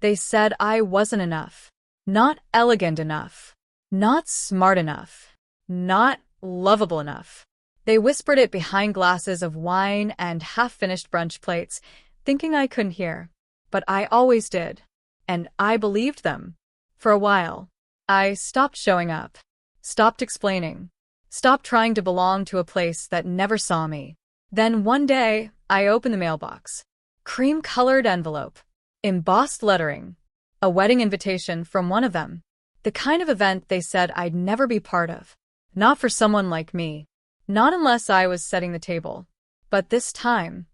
They said I wasn't enough. Not elegant enough. Not smart enough. Not lovable enough. They whispered it behind glasses of wine and half-finished brunch plates, thinking I couldn't hear. But I always did. And I believed them. For a while. I stopped showing up. Stopped explaining. Stopped trying to belong to a place that never saw me. Then one day, I opened the mailbox. Cream-colored envelope. Embossed lettering. A wedding invitation from one of them. The kind of event they said I'd never be part of. Not for someone like me. Not unless I was setting the table. But this time,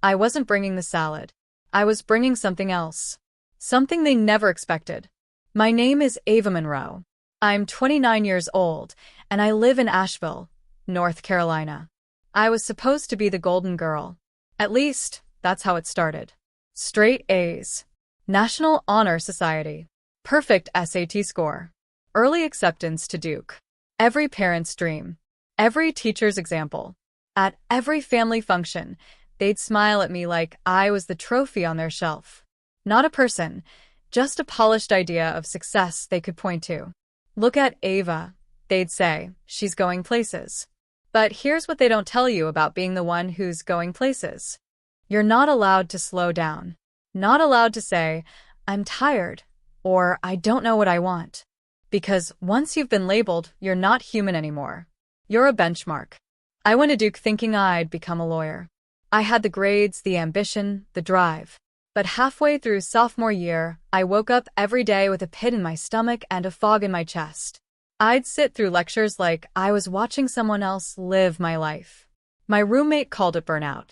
I wasn't bringing the salad. I was bringing something else. Something they never expected. My name is Ava Monroe. I'm 29 years old, and I live in Asheville, North Carolina. I was supposed to be the golden girl. At least, that's how it started. Straight A's. National Honor Society. Perfect SAT score. Early acceptance to Duke. Every parent's dream. Every teacher's example. At every family function, they'd smile at me like I was the trophy on their shelf. Not a person, just a polished idea of success they could point to. Look at Ava, they'd say, she's going places. But here's what they don't tell you about being the one who's going places. You're not allowed to slow down. Not allowed to say, I'm tired, or I don't know what I want. Because once you've been labeled, you're not human anymore. You're a benchmark. I went to Duke thinking I'd become a lawyer. I had the grades, the ambition, the drive. But halfway through sophomore year, I woke up every day with a pit in my stomach and a fog in my chest. I'd sit through lectures like I was watching someone else live my life. My roommate called it burnout.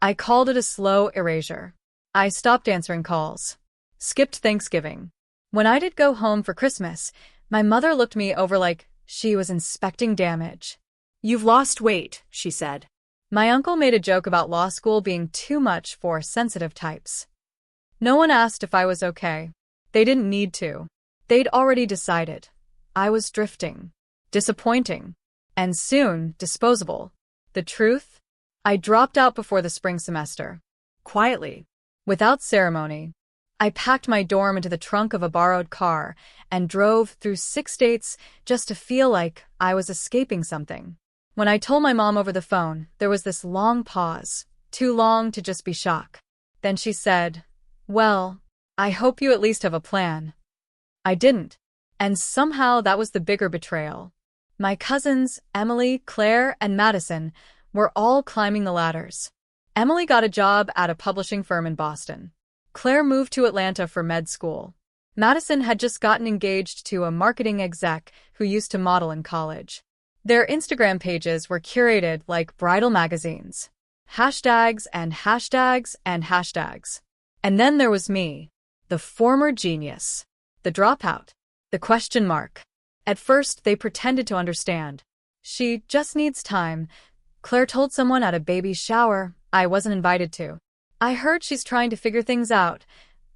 I called it a slow erasure. I stopped answering calls. Skipped Thanksgiving. When I did go home for Christmas, my mother looked me over like she was inspecting damage. You've lost weight, she said. My uncle made a joke about law school being too much for sensitive types. No one asked if I was okay. They didn't need to. They'd already decided. I was drifting. Disappointing. And soon, disposable. The truth? I dropped out before the spring semester. Quietly. Without ceremony. I packed my dorm into the trunk of a borrowed car and drove through 6 states just to feel like I was escaping something. When I told my mom over the phone, there was this long pause. Too long to just be shock. Then she said, well, I hope you at least have a plan. I didn't. And somehow that was the bigger betrayal. My cousins, Emily, Claire, and Madison, were all climbing the ladders. Emily got a job at a publishing firm in Boston. Claire moved to Atlanta for med school. Madison had just gotten engaged to a marketing exec who used to model in college. Their Instagram pages were curated like bridal magazines. Hashtags and hashtags and hashtags. And then there was me, the former genius, the dropout, the question mark. At first, they pretended to understand. She just needs time. Claire told someone at a baby shower I wasn't invited to. I heard she's trying to figure things out,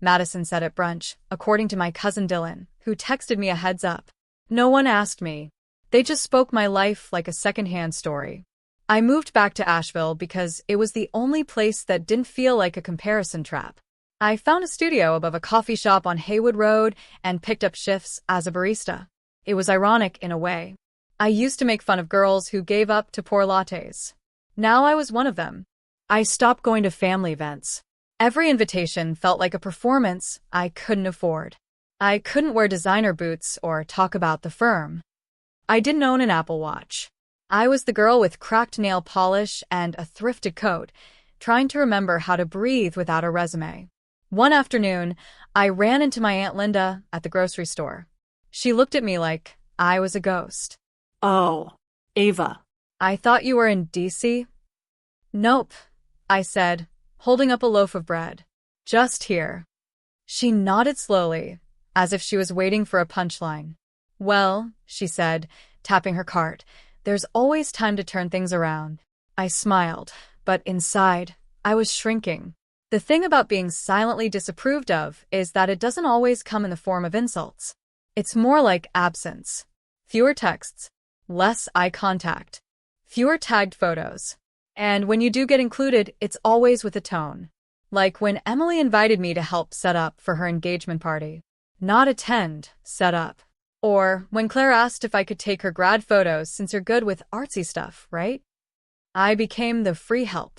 Madison said at brunch, according to my cousin Dylan, who texted me a heads up. No one asked me. They just spoke my life like a secondhand story. I moved back to Asheville because it was the only place that didn't feel like a comparison trap. I found a studio above a coffee shop on Haywood Road and picked up shifts as a barista. It was ironic in a way. I used to make fun of girls who gave up to pour lattes. Now I was one of them. I stopped going to family events. Every invitation felt like a performance I couldn't afford. I couldn't wear designer boots or talk about the firm. I didn't own an Apple Watch. I was the girl with cracked nail polish and a thrifted coat, trying to remember how to breathe without a resume. One afternoon, I ran into my Aunt Linda at the grocery store. She looked at me like I was a ghost. Oh, Ava. I thought you were in D.C.? Nope, I said, holding up a loaf of bread. Just here. She nodded slowly, as if she was waiting for a punchline. Well, she said, tapping her cart, there's always time to turn things around. I smiled, but inside, I was shrinking. The thing about being silently disapproved of is that it doesn't always come in the form of insults. It's more like absence. Fewer texts, less eye contact, fewer tagged photos. And when you do get included, it's always with a tone. Like when Emily invited me to help set up for her engagement party. Not attend, set up. Or when Claire asked if I could take her grad photos since you're good with artsy stuff, right? I became the free help.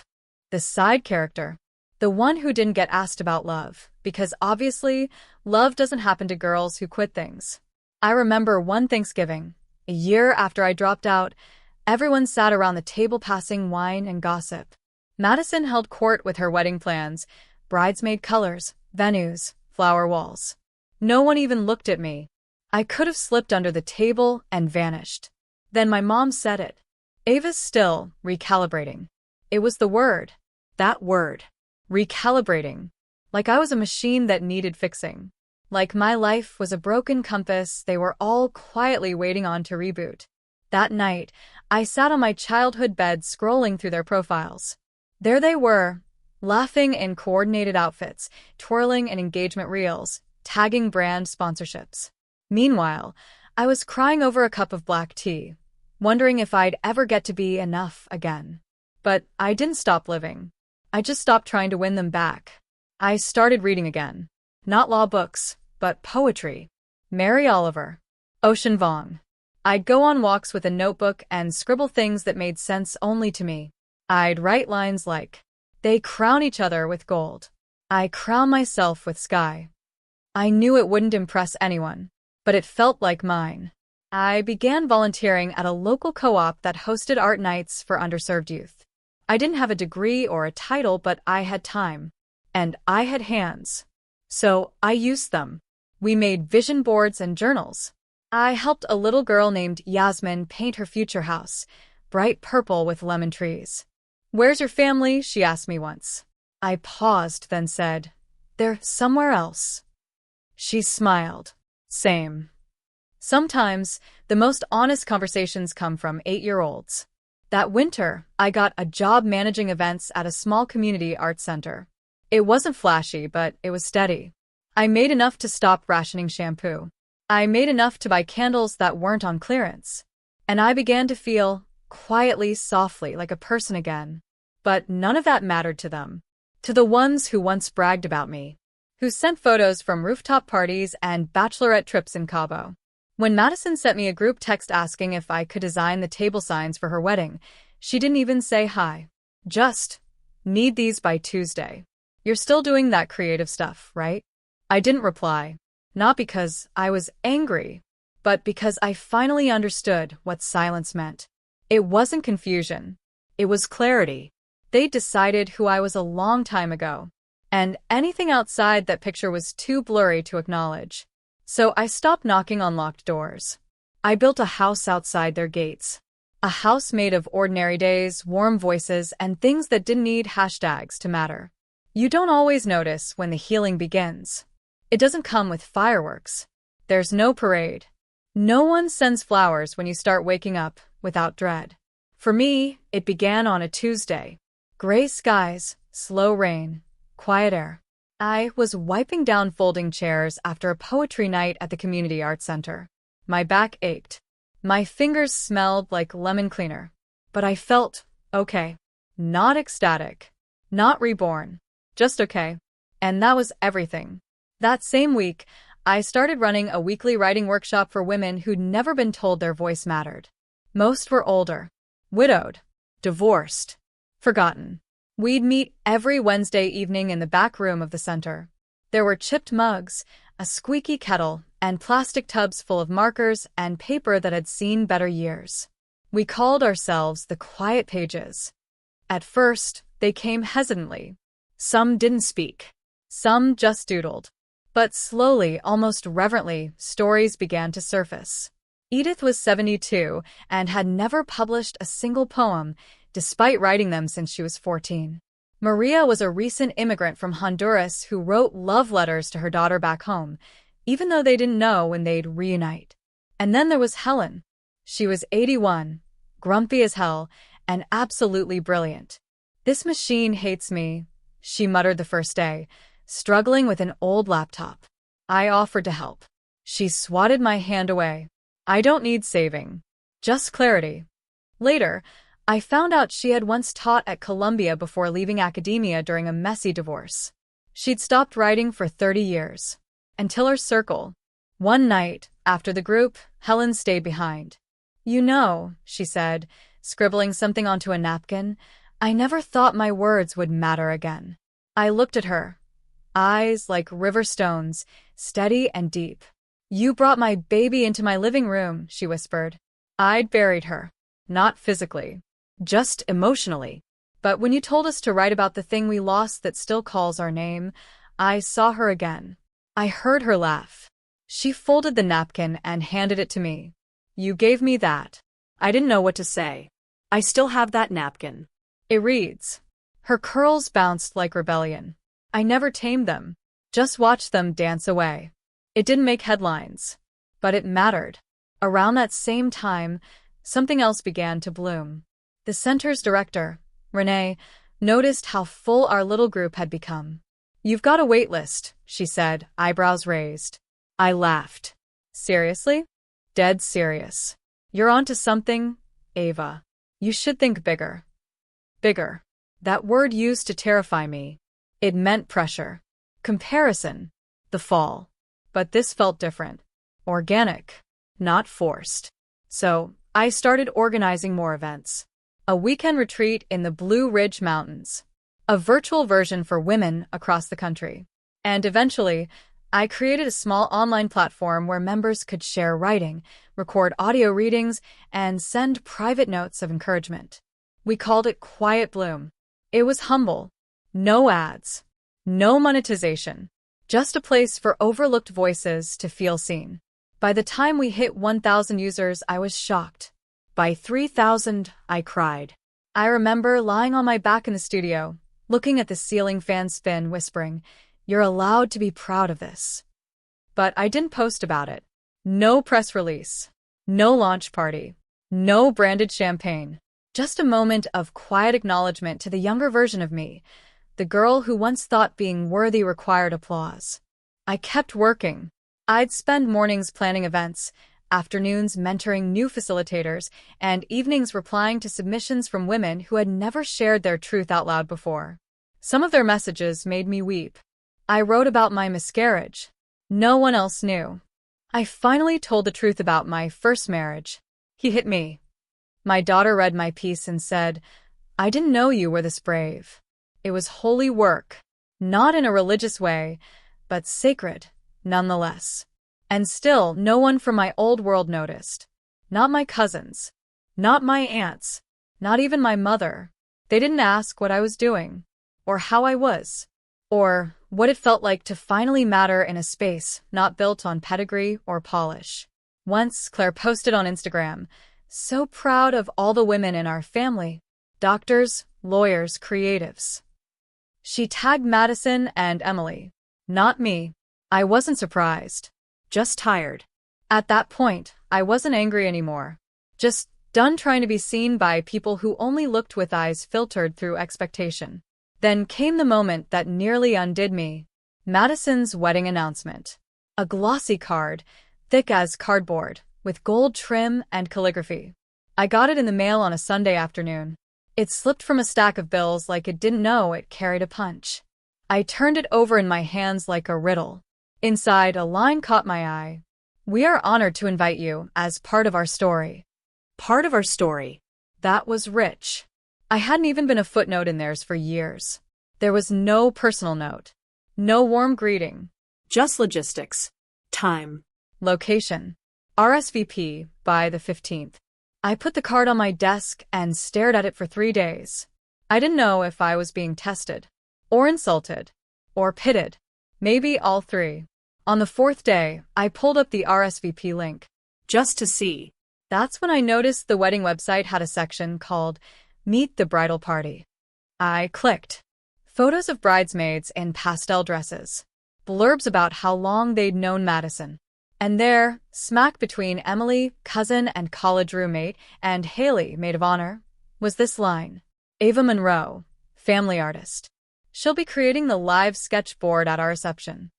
The side character. The one who didn't get asked about love, because obviously, love doesn't happen to girls who quit things. I remember one Thanksgiving, a year after I dropped out, everyone sat around the table passing wine and gossip. Madison held court with her wedding plans, bridesmaid colors, venues, flower walls. No one even looked at me. I could have slipped under the table and vanished. Then my mom said it. Ava's still recalibrating. It was the word. That word. Recalibrating. Like I was a machine that needed fixing. Like my life was a broken compass they were all quietly waiting on to reboot. That night, I sat on my childhood bed scrolling through their profiles. There they were, laughing in coordinated outfits, twirling in engagement reels, tagging brand sponsorships. Meanwhile, I was crying over a cup of black tea, wondering if I'd ever get to be enough again. But I didn't stop living. I just stopped trying to win them back. I started reading again. Not law books, but poetry. Mary Oliver. Ocean Vuong. I'd go on walks with a notebook and scribble things that made sense only to me. I'd write lines like, "They crown each other with gold. I crown myself with sky." I knew it wouldn't impress anyone, but it felt like mine. I began volunteering at a local co-op that hosted art nights for underserved youth. I didn't have a degree or a title, but I had time. And I had hands. So I used them. We made vision boards and journals. I helped a little girl named Yasmin paint her future house, bright purple with lemon trees. "Where's your family?" she asked me once. I paused, then said, "They're somewhere else." She smiled. Same. Sometimes, the most honest conversations come from 8-year-olds. That winter, I got a job managing events at a small community arts center. It wasn't flashy, but it was steady. I made enough to stop rationing shampoo. I made enough to buy candles that weren't on clearance. And I began to feel, quietly, softly, like a person again. But none of that mattered to them. To the ones who once bragged about me. Who sent photos from rooftop parties and bachelorette trips in Cabo. When Madison sent me a group text asking if I could design the table signs for her wedding, she didn't even say hi. Just, "Need these by Tuesday. You're still doing that creative stuff, right?" I didn't reply. Not because I was angry, but because I finally understood what silence meant. It wasn't confusion. It was clarity. They decided who I was a long time ago. And anything outside that picture was too blurry to acknowledge. So I stopped knocking on locked doors. I built a house outside their gates. A house made of ordinary days, warm voices, and things that didn't need hashtags to matter. You don't always notice when the healing begins. It doesn't come with fireworks. There's no parade. No one sends flowers when you start waking up without dread. For me, it began on a Tuesday. Gray skies, slow rain, quiet air. I was wiping down folding chairs after a poetry night at the community arts center. My back ached. My fingers smelled like lemon cleaner. But I felt okay. Not ecstatic. Not reborn. Just okay. And that was everything. That same week, I started running a weekly writing workshop for women who'd never been told their voice mattered. Most were older. Widowed. Divorced. Forgotten. We'd meet every Wednesday evening in the back room of the center. There were chipped mugs, a squeaky kettle, and plastic tubs full of markers and paper that had seen better years. We called ourselves the Quiet Pages. At first, they came hesitantly. Some didn't speak. Some just doodled. But slowly, almost reverently, stories began to surface. Edith was 72 and had never published a single poem, despite writing them since she was 14. Maria was a recent immigrant from Honduras who wrote love letters to her daughter back home, even though they didn't know when they'd reunite. And then there was Helen. She was 81, grumpy as hell, and absolutely brilliant. "This machine hates me," she muttered the first day, struggling with an old laptop. I offered to help. She swatted my hand away. "I don't need saving. Just clarity." Later, I found out she had once taught at Columbia before leaving academia during a messy divorce. She'd stopped writing for 30 years. Until her circle. One night, after the group, Helen stayed behind. "You know," she said, scribbling something onto a napkin, "I never thought my words would matter again." I looked at her. Eyes like river stones, steady and deep. "You brought my baby into my living room," she whispered. I'd buried her. Not physically. Just emotionally. But when you told us to write about the thing we lost that still calls our name, I saw her again. I heard her laugh. She folded the napkin and handed it to me. "You gave me that." I didn't know what to say. I still have that napkin. It reads. Her curls bounced like rebellion. I never tamed them. Just watched them dance away. It didn't make headlines. But it mattered. Around that same time, something else began to bloom. The center's director, Renee, noticed how full our little group had become. "You've got a wait list," she said, eyebrows raised. I laughed. "Seriously?" "Dead serious. You're onto something, Ava. You should think bigger." Bigger. That word used to terrify me. It meant pressure. Comparison. The fall. But this felt different. Organic. Not forced. So, I started organizing more events. A weekend retreat in the Blue Ridge Mountains. A virtual version for women across the country. And eventually, I created a small online platform where members could share writing, record audio readings, and send private notes of encouragement. We called it Quiet Bloom. It was humble. No ads. No monetization. Just a place for overlooked voices to feel seen. By the time we hit 1,000 users, I was shocked. By 3,000, I cried. I remember lying on my back in the studio, looking at the ceiling fan spin, whispering, "You're allowed to be proud of this." But I didn't post about it. No press release. No launch party. No branded champagne. Just a moment of quiet acknowledgement to the younger version of me, the girl who once thought being worthy required applause. I kept working. I'd spend mornings planning events, afternoons mentoring new facilitators, and evenings replying to submissions from women who had never shared their truth out loud before. Some of their messages made me weep. I wrote about my miscarriage. No one else knew. I finally told the truth about my first marriage. He hit me. My daughter read my piece and said, "I didn't know you were this brave." It was holy work. Not in a religious way, but sacred, nonetheless. And still, no one from my old world noticed. Not my cousins. Not my aunts. Not even my mother. They didn't ask what I was doing. Or how I was. Or what it felt like to finally matter in a space not built on pedigree or polish. Once, Claire posted on Instagram, "So proud of all the women in our family. Doctors, lawyers, creatives." She tagged Madison and Emily. Not me. I wasn't surprised. Just tired. At that point, I wasn't angry anymore. Just done trying to be seen by people who only looked with eyes filtered through expectation. Then came the moment that nearly undid me. Madison's wedding announcement. A glossy card, thick as cardboard, with gold trim and calligraphy. I got it in the mail on a Sunday afternoon. It slipped from a stack of bills like it didn't know it carried a punch. I turned it over in my hands like a riddle. Inside, a line caught my eye. "We are honored to invite you as part of our story." Part of our story. That was rich. I hadn't even been a footnote in theirs for years. There was no personal note. No warm greeting. Just logistics. Time. Location. RSVP by the 15th. I put the card on my desk and stared at it for 3 days. I didn't know if I was being tested, or insulted, or pitted. Maybe all three. On the 4th day, I pulled up the RSVP link. Just to see. That's when I noticed the wedding website had a section called Meet the Bridal Party. I clicked. Photos of bridesmaids in pastel dresses. Blurbs about how long they'd known Madison. And there, smack between Emily, cousin and college roommate, and Haley, maid of honor, was this line. "Ava Monroe, family artist. She'll be creating the live sketch board at our reception."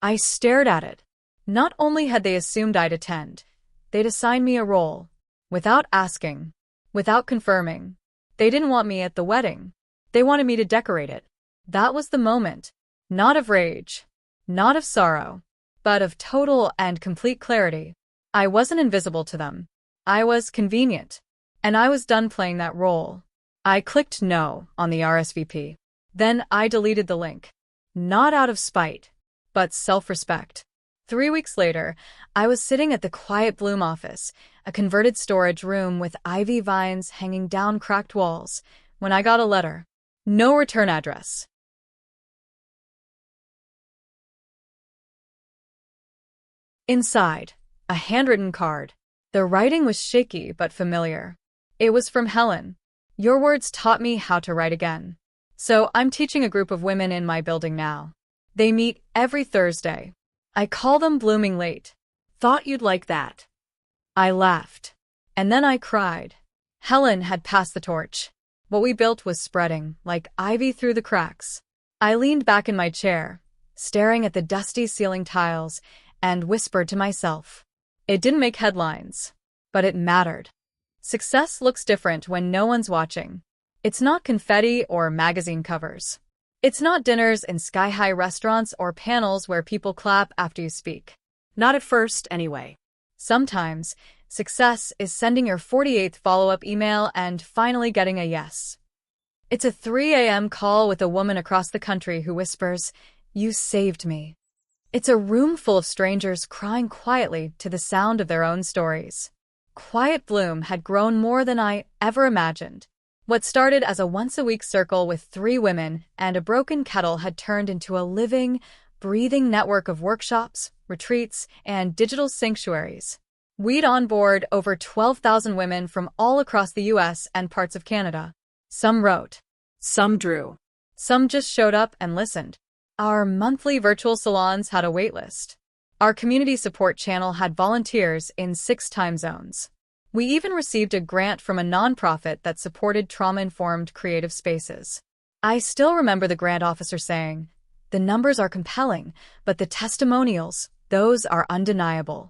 I stared at it. Not only had they assumed I'd attend, they'd assigned me a role. Without asking. Without confirming. They didn't want me at the wedding. They wanted me to decorate it. That was the moment. Not of rage. Not of sorrow. But of total and complete clarity. I wasn't invisible to them. I was convenient. And I was done playing that role. I clicked no on the RSVP. Then I deleted the link. Not out of spite, but self-respect. 3 weeks later, I was sitting at the Quiet Bloom office, a converted storage room with ivy vines hanging down cracked walls, when I got a letter. No return address. Inside, a handwritten card. The writing was shaky but familiar. It was from Helen. Your words taught me how to write again. So I'm teaching a group of women in my building now. They meet every Thursday. I call them Blooming Late. Thought you'd like that. I laughed. And then I cried. Helen had passed the torch. What we built was spreading, like ivy through the cracks. I leaned back in my chair, staring at the dusty ceiling tiles, and whispered to myself. It didn't make headlines, but it mattered. Success looks different when no one's watching. It's not confetti or magazine covers. It's not dinners in sky-high restaurants or panels where people clap after you speak. Not at first, anyway. Sometimes, success is sending your 48th follow-up email and finally getting a yes. It's a 3 a.m. call with a woman across the country who whispers, "You saved me." It's a room full of strangers crying quietly to the sound of their own stories. Quiet Bloom had grown more than I ever imagined. What started as a once-a-week circle with 3 women and a broken kettle had turned into a living, breathing network of workshops, retreats, and digital sanctuaries. We'd onboard over 12,000 women from all across the US and parts of Canada. Some wrote. Some drew. Some just showed up and listened. Our monthly virtual salons had a waitlist. Our community support channel had volunteers in 6 time zones. We even received a grant from a nonprofit that supported trauma-informed creative spaces. I still remember the grant officer saying, "The numbers are compelling, but the testimonials, those are undeniable."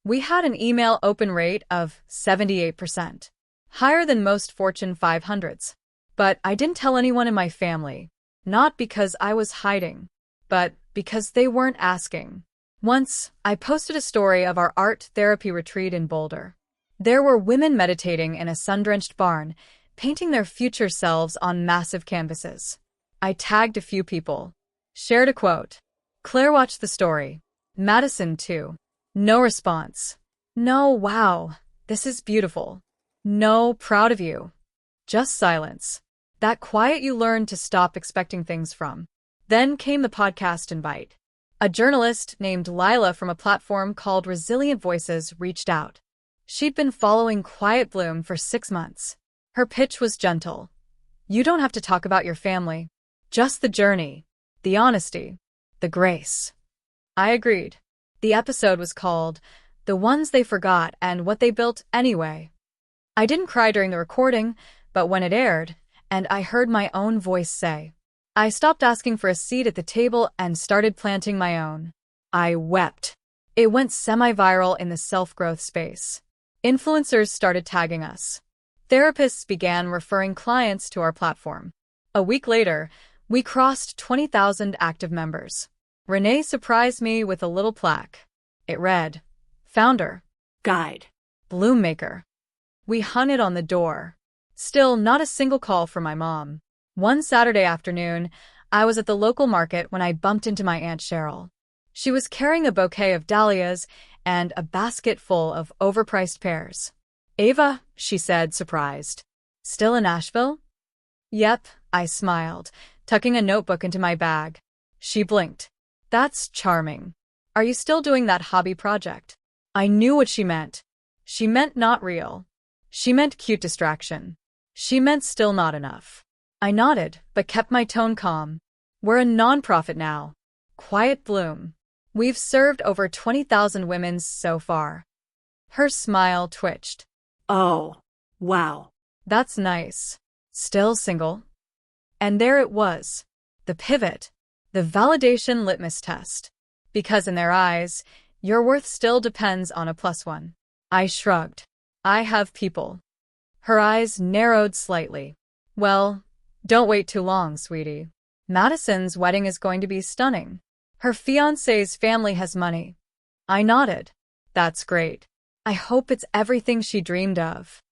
We had an email open rate of 78%, higher than most Fortune 500s. But I didn't tell anyone in my family, not because I was hiding, but because they weren't asking. Once, I posted a story of our art therapy retreat in Boulder. There were women meditating in a sun-drenched barn, painting their future selves on massive canvases. I tagged a few people. Shared a quote. Claire watched the story. Madison, too. No response. No, wow, this is beautiful. No, proud of you. Just silence. That quiet you learn to stop expecting things from. Then came the podcast invite. A journalist named Lila from a platform called Resilient Voices reached out. She'd been following Quiet Bloom for 6 months. Her pitch was gentle. You don't have to talk about your family. Just the journey, the honesty, the grace. I agreed. The episode was called The Ones They Forgot and What They Built Anyway. I didn't cry during the recording, but when it aired, and I heard my own voice say, I stopped asking for a seat at the table and started planting my own. I wept. It went semi-viral in the self-growth space. Influencers started tagging us. Therapists began referring clients to our platform. A week later, we crossed 20,000 active members. Renee surprised me with a little plaque. It read, Founder, Guide, Bloommaker. We hung it on the door. Still, not a single call from my mom. One Saturday afternoon, I was at the local market when I bumped into my Aunt Cheryl. She was carrying a bouquet of dahlias and a basket full of overpriced pears. Ava, she said, surprised. Still in Nashville? Yep, I smiled, tucking a notebook into my bag. She blinked. That's charming. Are you still doing that hobby project? I knew what she meant. She meant not real. She meant cute distraction. She meant still not enough. I nodded, but kept my tone calm. We're a nonprofit now. Quiet Bloom. We've served over 20,000 women so far. Her smile twitched. Oh, wow. That's nice. Still single? And there it was. The pivot. The validation litmus test. Because in their eyes, your worth still depends on a +1. I shrugged. I have people. Her eyes narrowed slightly. Well, don't wait too long, sweetie. Madison's wedding is going to be stunning. Her fiancé's family has money. I nodded. That's great. I hope it's everything she dreamed of.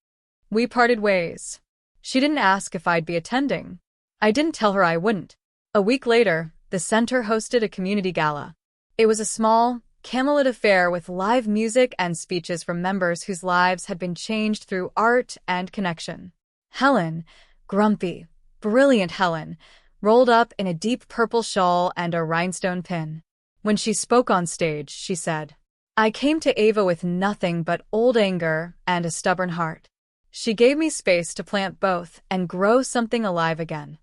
We parted ways. She didn't ask if I'd be attending. I didn't tell her I wouldn't. A week later, the center hosted a community gala. It was a small, candlelit affair with live music and speeches from members whose lives had been changed through art and connection. Helen, grumpy, brilliant Helen, rolled up in a deep purple shawl and a rhinestone pin. When she spoke on stage, she said, "I came to Ava with nothing but old anger and a stubborn heart. She gave me space to plant both and grow something alive again."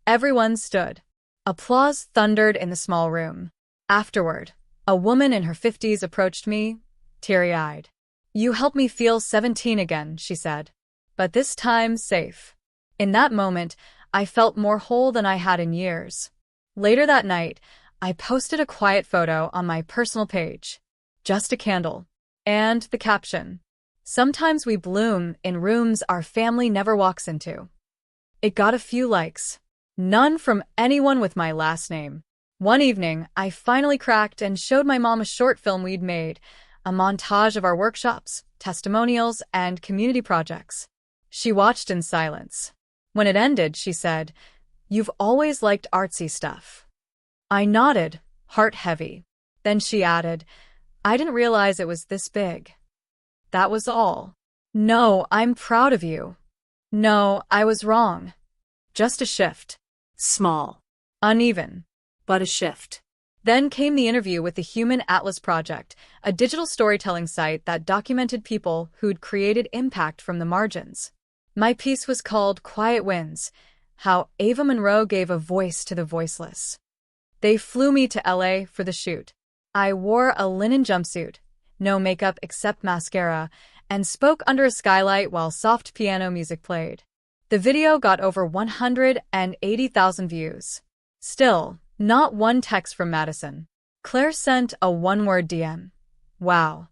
Everyone stood. Applause thundered in the small room. Afterward, a woman in her 50s approached me, teary-eyed. "You helped me feel 17 again," she said. "But this time safe." In that moment, I felt more whole than I had in years. Later that night, I posted a quiet photo on my personal page. Just a candle. And the caption, "Sometimes we bloom in rooms our family never walks into." It got a few likes. None from anyone with my last name. One evening, I finally cracked and showed my mom a short film we'd made, a montage of our workshops, testimonials, and community projects. She watched in silence. When it ended, she said, "You've always liked artsy stuff." I nodded, heart heavy. Then she added, "I didn't realize it was this big." That was all. "No, I'm proud of you." "No, I was wrong." Just a shift. Small, Uneven. but a shift. Then came the interview with the Human Atlas Project, a digital storytelling site that documented people who'd created impact from the margins. My piece was called Quiet Wins: How Ava Monroe Gave a Voice to the Voiceless. They flew me to LA for the shoot. I wore a linen jumpsuit, no makeup except mascara, and spoke under a skylight while soft piano music played. The video got over 180,000 views. Still, not one text from Madison. Claire sent a one-word DM. "Wow."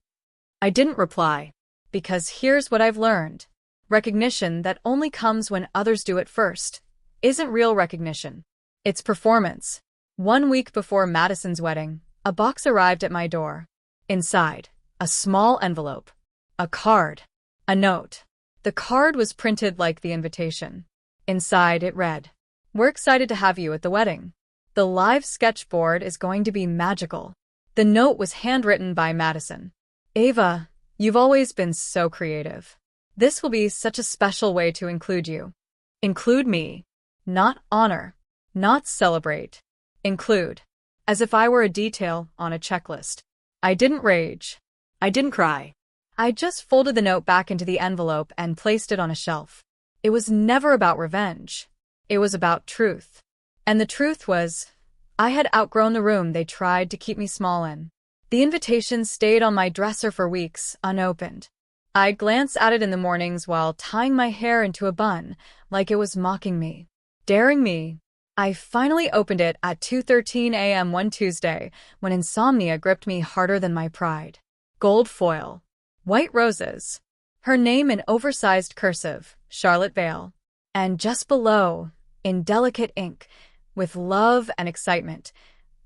I didn't reply. Because here's what I've learned. Recognition that only comes when others do it first isn't real recognition. It's performance. 1 week before Madison's wedding, a box arrived at my door. Inside, a small envelope. A card. A note. The card was printed like the invitation. Inside it read, "We're excited to have you at the wedding. The live sketchboard is going to be magical." The note was handwritten by Madison. "Ava, you've always been so creative. This will be such a special way to include you." Include me. Not honor. Not celebrate. Include. As if I were a detail on a checklist. I didn't rage. I didn't cry. I just folded the note back into the envelope and placed it on a shelf. It was never about revenge. It was about truth. And the truth was, I had outgrown the room they tried to keep me small in. The invitation stayed on my dresser for weeks, unopened. I'd glance at it in the mornings while tying my hair into a bun, like it was mocking me, daring me. I finally opened it at 2:13 a.m. one Tuesday, when insomnia gripped me harder than my pride. Gold foil. White roses. Her name in oversized cursive, Charlotte Vale. And just below, in delicate ink, with love and excitement,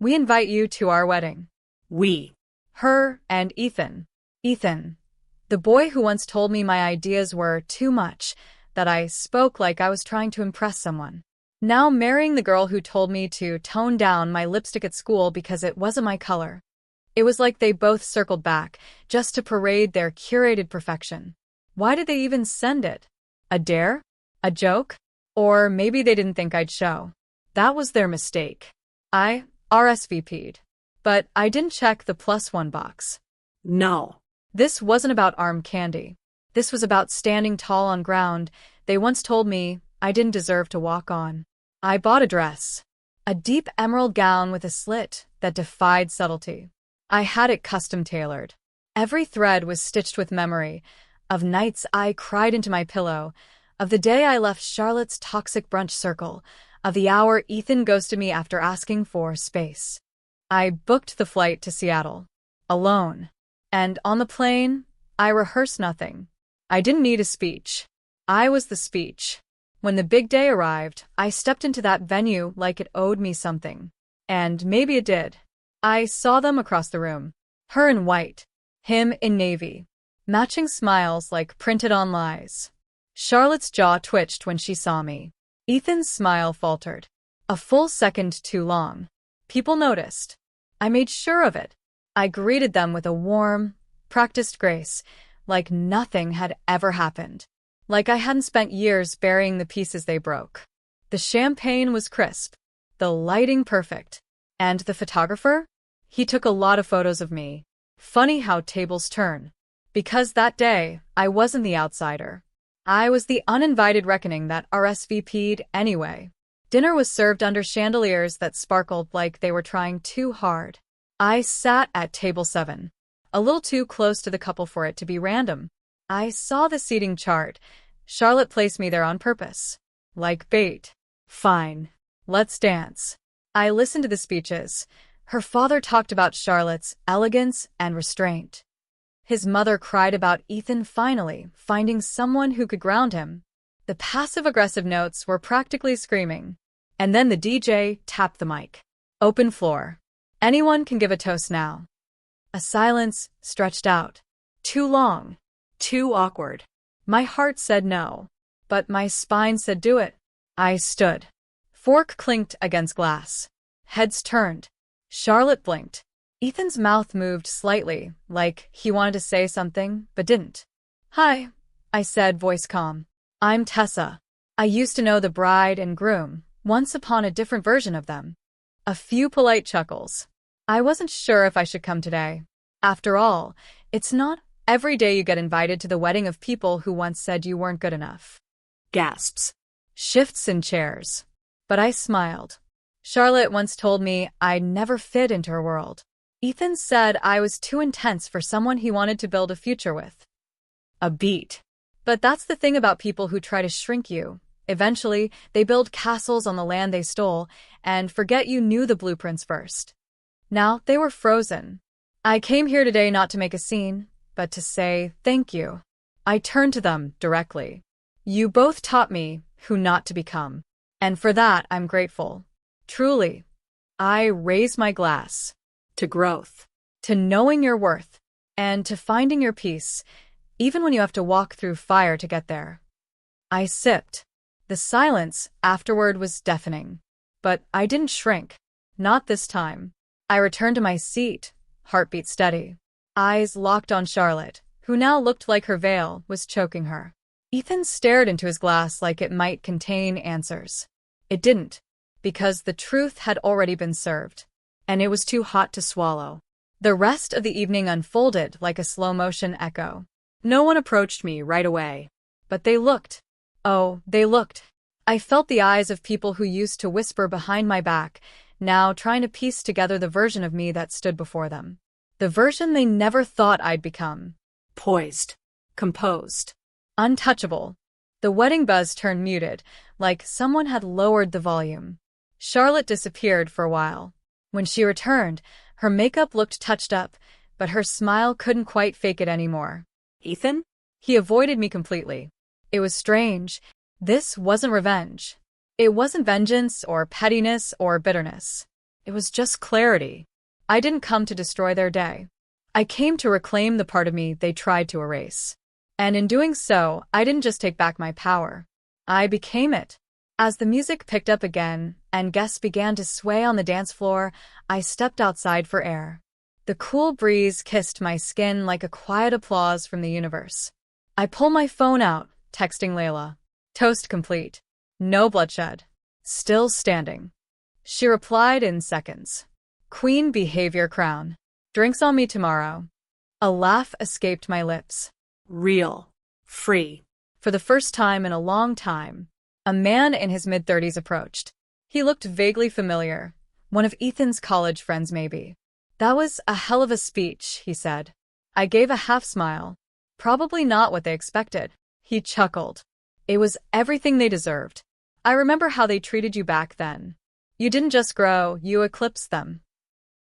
"We invite you to our wedding." We. Her and Ethan. Ethan. The boy who once told me my ideas were too much, that I spoke like I was trying to impress someone. Now marrying the girl who told me to tone down my lipstick at school because it wasn't my color. It was like they both circled back, just to parade their curated perfection. Why did they even send it? A dare? A joke? Or maybe they didn't think I'd show. That was their mistake. I RSVP'd. But I didn't check the +1 box. No. This wasn't about arm candy. This was about standing tall on ground they once told me I didn't deserve to walk on. I bought a dress. A deep emerald gown with a slit that defied subtlety. I had it custom tailored. Every thread was stitched with memory of nights I cried into my pillow, of the day I left Charlotte's toxic brunch circle, of the hour Ethan ghosted me after asking for space. I booked the flight to Seattle. Alone. And on the plane, I rehearsed nothing. I didn't need a speech. I was the speech. When the big day arrived, I stepped into that venue like it owed me something. And maybe it did. I saw them across the room. Her in white. Him in navy. Matching smiles like printed on lies. Charlotte's jaw twitched when she saw me. Ethan's smile faltered. A full second too long. People noticed. I made sure of it. I greeted them with a warm, practiced grace, like nothing had ever happened. Like I hadn't spent years burying the pieces they broke. The champagne was crisp, the lighting perfect. And the photographer? He took a lot of photos of me. Funny how tables turn. Because that day, I wasn't the outsider. I was the uninvited reckoning that RSVP'd anyway. Dinner was served under chandeliers that sparkled like they were trying too hard. I sat at table 7, a little too close to the couple for it to be random. I saw the seating chart. Charlotte placed me there on purpose. Like bait. Fine. Let's dance. I listened to the speeches. Her father talked about Charlotte's elegance and restraint. His mother cried about Ethan finally finding someone who could ground him. The passive-aggressive notes were practically screaming. And then the DJ tapped the mic. Open floor. Anyone can give a toast now. A silence stretched out. Too long. Too awkward. My heart said no. But my spine said do it. I stood. Fork clinked against glass. Heads turned. Charlotte blinked. Ethan's mouth moved slightly, like he wanted to say something, but didn't. Hi, I said, voice calm. I'm Tessa. I used to know the bride and groom, once upon a different version of them. A few polite chuckles. I wasn't sure if I should come today. After all, it's not every day you get invited to the wedding of people who once said you weren't good enough. Gasps. Shifts in chairs. But I smiled. Charlotte once told me I'd never fit into her world. Ethan said I was too intense for someone he wanted to build a future with. A beat. But that's the thing about people who try to shrink you. Eventually, they build castles on the land they stole and forget you knew the blueprints first. Now they were frozen. I came here today not to make a scene, but to say thank you. I turned to them directly. You both taught me who not to become. And for that, I'm grateful. Truly. I raise my glass. To growth. To knowing your worth. And to finding your peace, even when you have to walk through fire to get there. I sipped. The silence afterward was deafening. But I didn't shrink. Not this time. I returned to my seat, heartbeat steady. Eyes locked on Charlotte, who now looked like her veil was choking her. Ethan stared into his glass like it might contain answers. It didn't, because the truth had already been served, and it was too hot to swallow. The rest of the evening unfolded like a slow-motion echo. No one approached me right away. But they looked. Oh, they looked. I felt the eyes of people who used to whisper behind my back, now trying to piece together the version of me that stood before them. The version they never thought I'd become. Poised. Composed. Untouchable. The wedding buzz turned muted, like someone had lowered the volume. Charlotte disappeared for a while. When she returned, her makeup looked touched up, but her smile couldn't quite fake it anymore. Ethan? He avoided me completely. It was strange. This wasn't revenge. It wasn't vengeance or pettiness or bitterness. It was just clarity. I didn't come to destroy their day. I came to reclaim the part of me they tried to erase. And in doing so, I didn't just take back my power. I became it. As the music picked up again and guests began to sway on the dance floor, I stepped outside for air. The cool breeze kissed my skin like a quiet applause from the universe. I pull my phone out, texting Layla. Toast complete. No bloodshed. Still standing. She replied in seconds. Queen behavior crown. Drinks on me tomorrow. A laugh escaped my lips. Real. Free. For the first time in a long time, a man in his mid-30s approached. He looked vaguely familiar. One of Ethan's college friends, maybe. That was a hell of a speech, he said. I gave a half smile. Probably not what they expected. He chuckled. It was everything they deserved. I remember how they treated you back then. You didn't just grow, you eclipsed them.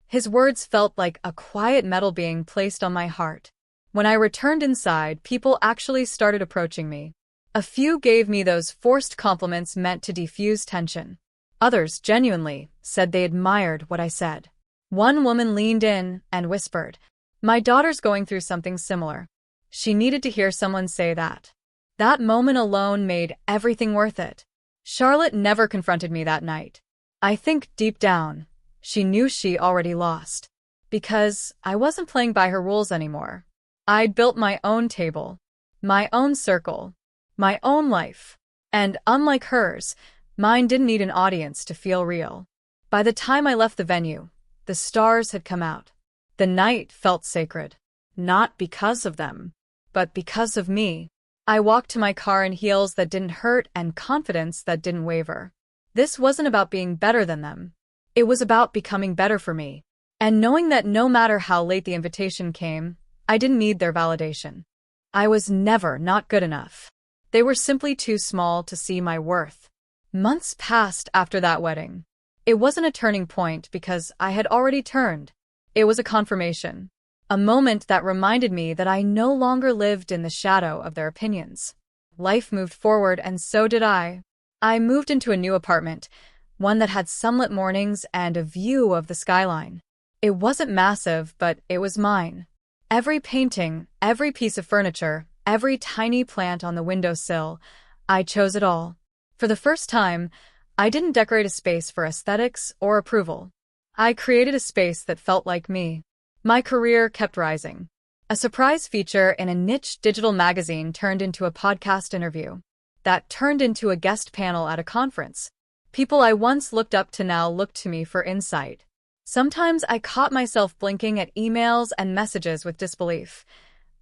His words felt like a quiet metal being placed on my heart. When I returned inside, people actually started approaching me. A few gave me those forced compliments meant to defuse tension. Others genuinely said they admired what I said. One woman leaned in and whispered, "My daughter's going through something similar." She needed to hear someone say that. That moment alone made everything worth it. Charlotte never confronted me that night. I think deep down, she knew she already lost. Because I wasn't playing by her rules anymore. I'd built my own table, my own circle, my own life. And unlike hers, mine didn't need an audience to feel real. By the time I left the venue, the stars had come out. The night felt sacred. Not because of them, but because of me. I walked to my car in heels that didn't hurt and confidence that didn't waver. This wasn't about being better than them. It was about becoming better for me. And knowing that no matter how late the invitation came, I didn't need their validation. I was never not good enough. They were simply too small to see my worth. Months passed after that wedding. It wasn't a turning point because I had already turned. It was a confirmation. A moment that reminded me that I no longer lived in the shadow of their opinions. Life moved forward and so did I. I moved into a new apartment, one that had sunlit mornings and a view of the skyline. It wasn't massive, but it was mine. Every painting, every piece of furniture, every tiny plant on the windowsill, I chose it all. For the first time, I didn't decorate a space for aesthetics or approval. I created a space that felt like me. My career kept rising. A surprise feature in a niche digital magazine turned into a podcast interview. That turned into a guest panel at a conference. People I once looked up to now looked to me for insight. Sometimes I caught myself blinking at emails and messages with disbelief.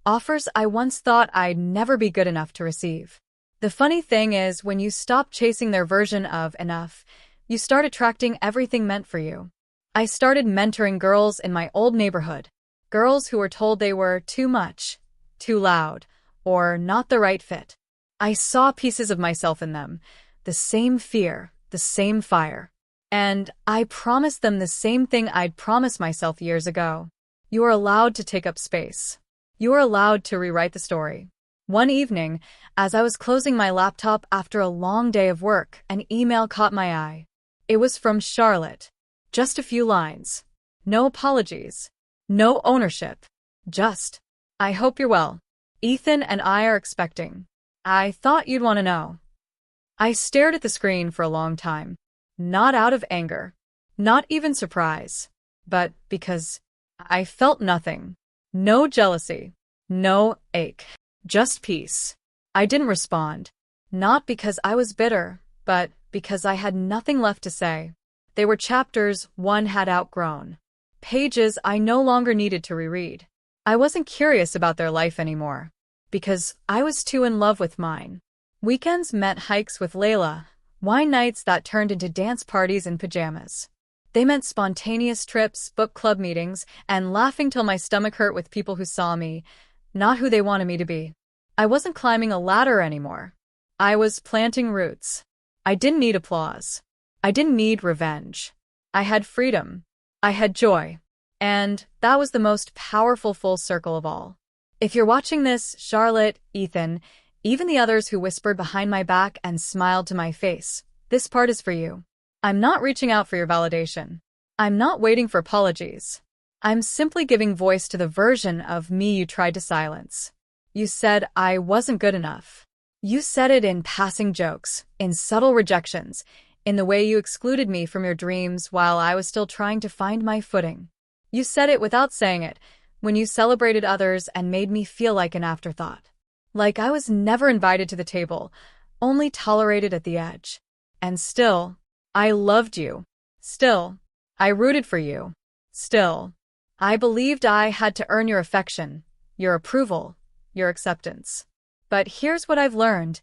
Offers I once thought I'd never be good enough to receive. The funny thing is, when you stop chasing their version of enough, you start attracting everything meant for you. I started mentoring girls in my old neighborhood. Girls who were told they were too much, too loud, or not the right fit. I saw pieces of myself in them. The same fear, the same fire. And I promised them the same thing I'd promised myself years ago. You are allowed to take up space. You are allowed to rewrite the story. One evening, as I was closing my laptop after a long day of work, an email caught my eye. It was from Charlotte. Just a few lines. No apologies. No ownership. Just, "I hope you're well. Ethan and I are expecting. I thought you'd want to know." I stared at the screen for a long time. Not out of anger. Not even surprise. But because I felt nothing. No jealousy. No ache. Just peace. I didn't respond. Not because I was bitter, but because I had nothing left to say. They were chapters one had outgrown. Pages I no longer needed to reread. I wasn't curious about their life anymore. Because I was too in love with mine. Weekends meant hikes with Layla, wine nights that turned into dance parties in pajamas. They meant spontaneous trips, book club meetings, and laughing till my stomach hurt with people who saw me, not who they wanted me to be. I wasn't climbing a ladder anymore. I was planting roots. I didn't need applause. I didn't need revenge. I had freedom. I had joy. And that was the most powerful full circle of all. If you're watching this, Charlotte, Ethan, even the others who whispered behind my back and smiled to my face, this part is for you. I'm not reaching out for your validation. I'm not waiting for apologies. I'm simply giving voice to the version of me you tried to silence. You said I wasn't good enough. You said it in passing jokes, in subtle rejections, in the way you excluded me from your dreams while I was still trying to find my footing. You said it without saying it, when you celebrated others and made me feel like an afterthought. Like I was never invited to the table, only tolerated at the edge. And still, I loved you. Still, I rooted for you. Still, I believed I had to earn your affection, your approval, your acceptance. But here's what I've learned.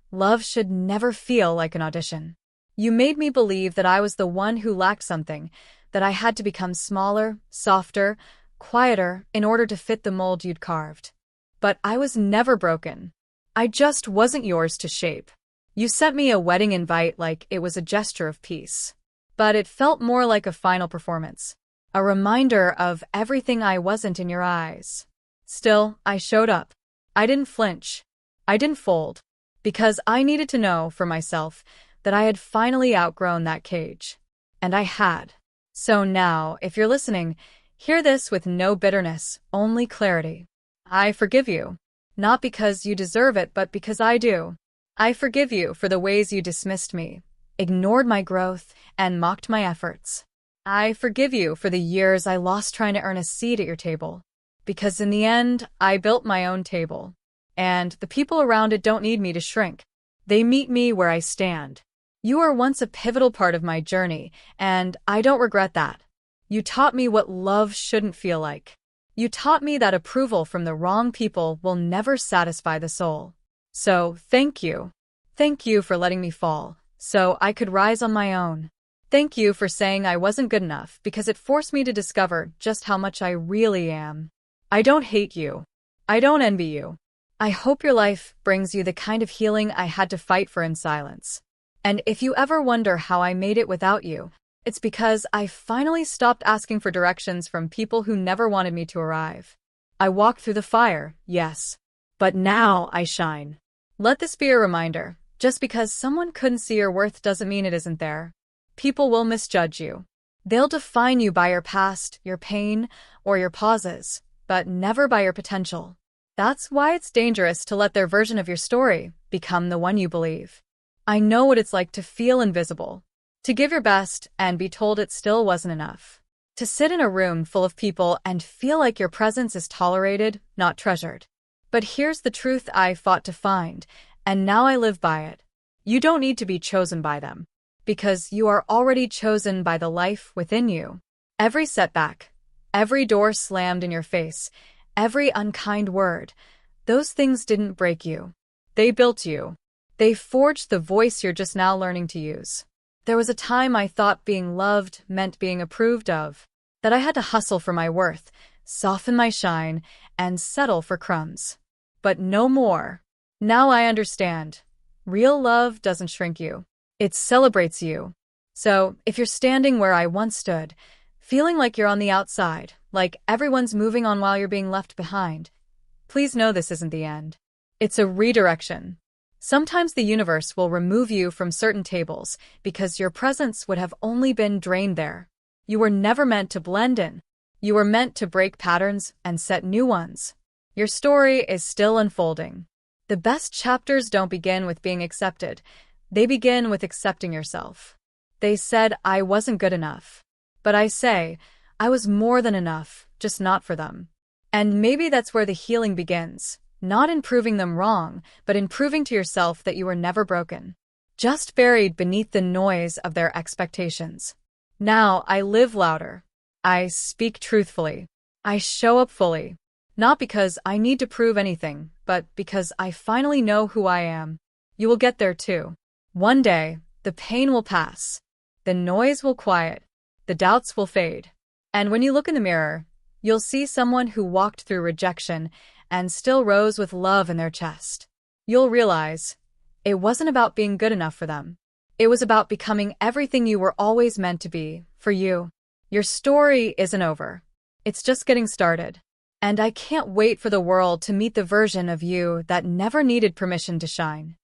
Love should never feel like an audition. You made me believe that I was the one who lacked something, that I had to become smaller, softer, quieter in order to fit the mold you'd carved. But I was never broken. I just wasn't yours to shape. You sent me a wedding invite like it was a gesture of peace. But it felt more like a final performance, a reminder of everything I wasn't in your eyes. Still, I showed up. I didn't flinch. I didn't fold. because I needed to know for myself that I had finally outgrown that cage. And I had. So now, if you're listening, hear this with no bitterness, only clarity. I forgive you. Not because you deserve it, but because I do. I forgive you for the ways you dismissed me, ignored my growth, and mocked my efforts. I forgive you for the years I lost trying to earn a seat at your table. Because in the end, I built my own table. And the people around it don't need me to shrink. They meet me where I stand. You were once a pivotal part of my journey, and I don't regret that. You taught me what love shouldn't feel like. You taught me that approval from the wrong people will never satisfy the soul. So, thank you. Thank you for letting me fall, so I could rise on my own. Thank you for saying I wasn't good enough because it forced me to discover just how much I really am. I don't hate you. I don't envy you. I hope your life brings you the kind of healing I had to fight for in silence. And if you ever wonder how I made it without you, it's because I finally stopped asking for directions from people who never wanted me to arrive. I walked through the fire, yes, but now I shine. Let this be a reminder. Just because someone couldn't see your worth doesn't mean it isn't there. People will misjudge you. They'll define you by your past, your pain, or your pauses, but never by your potential. That's why it's dangerous to let their version of your story become the one you believe. I know what it's like to feel invisible, to give your best and be told it still wasn't enough, to sit in a room full of people and feel like your presence is tolerated, not treasured. But here's the truth I fought to find, and now I live by it. You don't need to be chosen by them, because you are already chosen by the life within you. Every setback, every door slammed in your face, every unkind word, those things didn't break you. They built you. They forged the voice you're just now learning to use. There was a time I thought being loved meant being approved of, that I had to hustle for my worth, soften my shine, and settle for crumbs. But no more. Now I understand. Real love doesn't shrink you. It celebrates you. So, if you're standing where I once stood, feeling like you're on the outside, like everyone's moving on while you're being left behind, please know this isn't the end. It's a redirection. Sometimes the universe will remove you from certain tables because your presence would have only been drained there. You were never meant to blend in. You were meant to break patterns and set new ones. Your story is still unfolding. The best chapters don't begin with being accepted. They begin with accepting yourself. They said I wasn't good enough. But I say, I was more than enough, just not for them. And maybe that's where the healing begins. Not in proving them wrong, but in proving to yourself that you were never broken. Just buried beneath the noise of their expectations. Now I live louder. I speak truthfully. I show up fully. Not because I need to prove anything, but because I finally know who I am. You will get there too. One day, the pain will pass. The noise will quiet. The doubts will fade. And when you look in the mirror, you'll see someone who walked through rejection and still rose with love in their chest. You'll realize it wasn't about being good enough for them. It was about becoming everything you were always meant to be, for you. Your story isn't over. It's just getting started. And I can't wait for the world to meet the version of you that never needed permission to shine.